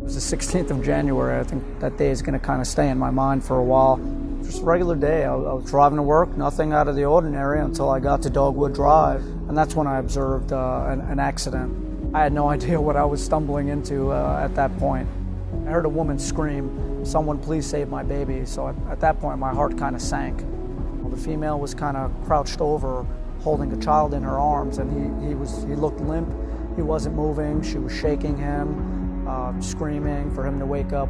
was the 16th of January. I think that day is going to kind of stay in my mind for a while. Just a regular day. I was driving to work, nothing out of the ordinary until I got to Dogwood Drive. And that's when I observed an accident. I had no idea what I was stumbling into at that point. I heard a woman scream, "Someone please save my baby." So at that point my heart kind of sank. Well, the female was kind of crouched over, holding a child in her arms, and he looked limp. He wasn't moving. She was shaking him, screaming for him to wake up,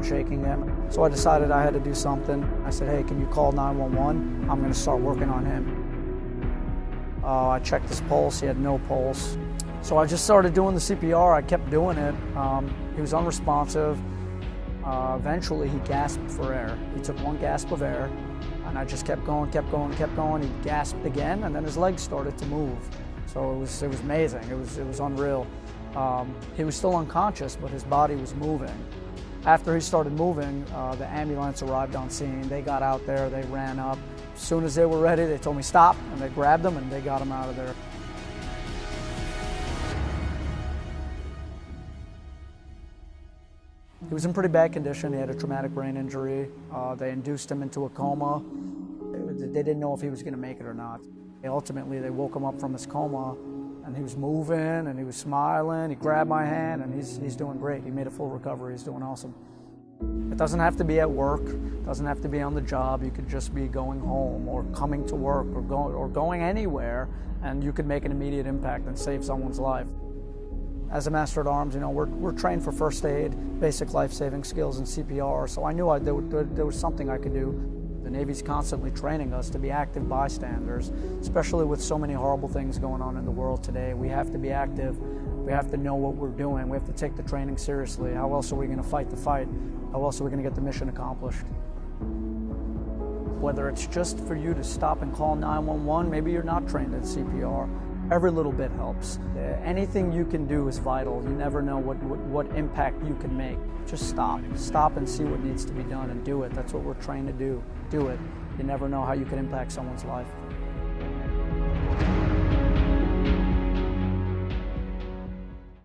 shaking him. So I decided I had to do something. I said, "Hey, can you call 911? I'm going to start working on him." I checked his pulse. He had no pulse. So I just started doing the CPR. I kept doing it. He was unresponsive. Eventually he gasped for air. He took one gasp of air, and I just kept going. He gasped again, and then his legs started to move. So it was amazing. It was unreal. He was still unconscious, but his body was moving. After he started moving, the ambulance arrived on scene. They got out there, they ran up. As soon as they were ready, they told me stop, and they grabbed him and they got him out of there. He was in pretty bad condition. He had a traumatic brain injury. They induced him into a coma. They didn't know if he was going to make it or not. Ultimately, they woke him up from his coma, and he was moving, and he was smiling. He grabbed my hand, and he's doing great. He made a full recovery. He's doing awesome. It doesn't have to be at work. It doesn't have to be on the job. You could just be going home or coming to work or going anywhere, and you could make an immediate impact and save someone's life. As a Master-at-Arms, you know, we're trained for first aid, basic life-saving skills, and CPR, so I knew there was something I could do. The Navy's constantly training us to be active bystanders, especially with so many horrible things going on in the world today. We have to be active. We have to know what we're doing. We have to take the training seriously. How else are we going to fight the fight? How else are we going to get the mission accomplished? Whether it's just for you to stop and call 911, maybe you're not trained at CPR. Every little bit helps. Anything you can do is vital. You never know what impact you can make. Just stop. Stop and see what needs to be done and do it. That's what we're trained to do. Do it. You never know how you can impact someone's life.